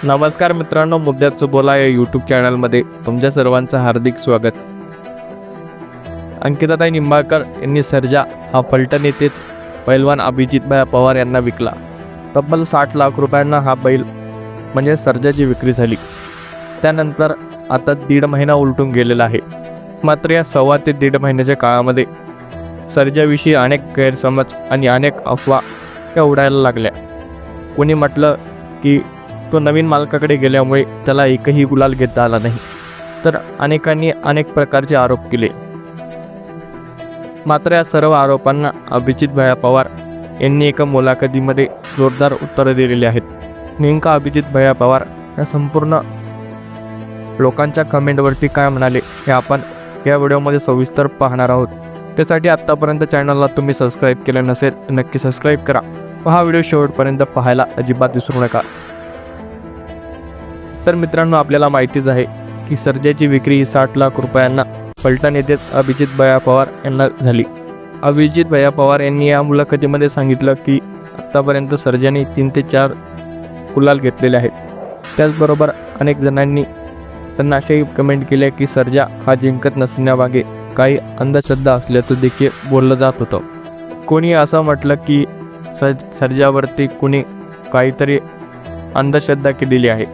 नमस्कार मित्रांनो, मुद्द्याचं बोला या यूट्यूब चॅनलमध्ये तुमच्या सर्वांचं हार्दिक स्वागत. अंकिताताई निंबाळकर यांनी सर्जा हा फलटण येथेच पैलवान अभिजितभाई पवार यांना विकला. तब्बल 60 लाख रुपयांना हा बैल म्हणजे सर्जाची विक्री झाली. त्यानंतर आता 1.5 महिना उलटून गेलेला आहे. मात्र या 1.25 ते 1.5 महिन्याच्या काळामध्ये सर्जाविषयी अनेक गैरसमज आणि अनेक अफवा या उडायला लागल्या. कोणी म्हटलं की तो नवीन मालकाकडे गेल्यामुळे त्याला एकही गुलाल घेता आला नाही, तर अनेकांनी अनेक प्रकारचे आरोप केले. मात्र या सर्व आरोपांना अभिजितभाई पवार यांनी एका मुलाखतीमध्ये जोरदार उत्तरं दिलेली आहेत. नेमका अभिजितभाई पवार या संपूर्ण लोकांच्या कमेंटवरती काय म्हणाले हे आपण या व्हिडिओमध्ये सविस्तर पाहणार आहोत. त्यासाठी आत्तापर्यंत चॅनलला तुम्ही सबस्क्राईब केलं नसेल तर नक्की सबस्क्राईब करा व हा व्हिडिओ शेवटपर्यंत पाहायला अजिबात विसरू नका. तर मित्रांनो, आपल्याला माहितीच आहे की सर्जाची विक्री 60 लाख रुपयांना फलटण येथे अभिजितभाई पवार यांना झाली. अभिजितभाई पवार यांनी या मुलाखतीमध्ये सांगितलं की आत्तापर्यंत सर्जाने 3 ते 4 गुलाल घेतलेले आहेत. त्याचबरोबर अनेक जणांनी त्यांना असेही कमेंट केले की सर्जा हा जिंकत नसण्यामागे काही अंधश्रद्धा असल्याचं देखील बोललं जात होतं. कोणी असं म्हटलं की सर्जावरती कोणी काहीतरी अंधश्रद्धा केलेली आहे,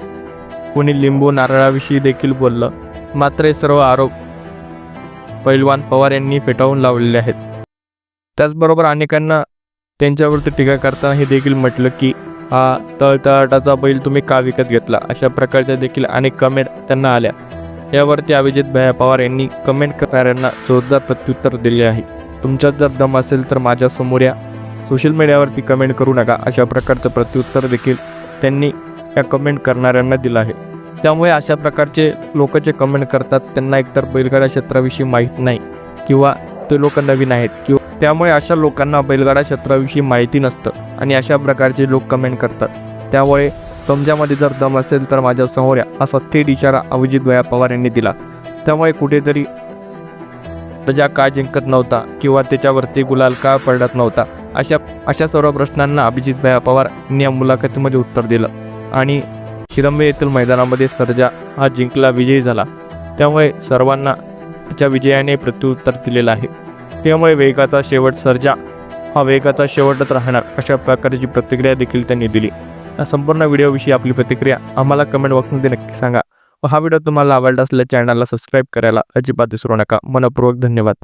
कोणी लिंबू नारळाविषयी देखील बोललं. मात्र हे सर्व आरोप पैलवान पवार यांनी फेटाळून लावलेले आहेत. त्याचबरोबर अनेकांना त्यांच्यावरती टीका करताना हे देखील म्हटलं की हा तळतळाटाचा बैल तुम्ही का विकत घेतला, अशा प्रकारच्या देखील अनेक कमेंट त्यांना आल्या. यावरती अभिजितभाई पवार यांनी कमेंट करणाऱ्यांना जोरदार प्रत्युत्तर दिले आहे. तुमच्यात जर दम असेल तर माझ्यासमोर या, सोशल मीडियावरती कमेंट करू नका, अशा प्रकारचं प्रत्युत्तर देखील त्यांनी या कमेंट करणाऱ्यांना दिलं आहे. त्यामुळे अशा प्रकारचे लोक जे कमेंट करतात त्यांना एकतर बैलगाडा क्षेत्राविषयी माहीत नाही किंवा ते लोक नवीन आहेत, किंवा त्यामुळे अशा लोकांना बैलगाडा क्षेत्राविषयी माहिती नसतं आणि अशा प्रकारचे लोक कमेंट करतात. त्यामुळे तुमच्यामध्ये जर दम असेल तर माझ्या समोर या, असा थेट इशारा अभिजितभाई पवार यांनी दिला. त्यामुळे कुठेतरी सर्जा का जिंकत नव्हता किंवा त्याच्यावरती गुलाल का पडत नव्हता, अशा सर्व प्रश्नांना अभिजितभाई पवार यांनी या मुलाखतीमध्ये उत्तर दिलं आणि शिरंबे येथील मैदानामध्ये सर्जा हा जिंकला, विजयी झाला. त्यामुळे सर्वांना त्याच्या विजयाने प्रत्युत्तर दिलेलं आहे. त्यामुळे वेगाचा शेवट सर्जा हा वेगाचा शेवटच राहणार, अशा प्रकारची प्रतिक्रिया देखील त्यांनी दिली. या संपूर्ण व्हिडिओविषयी आपली प्रतिक्रिया आम्हाला कमेंट बॉक्समध्ये नक्की सांगा व हा व्हिडिओ तुम्हाला आवडला असल्यास चॅनलला सबस्क्राईब करायला अजिबात विसरू नका. मनपूर्वक धन्यवाद.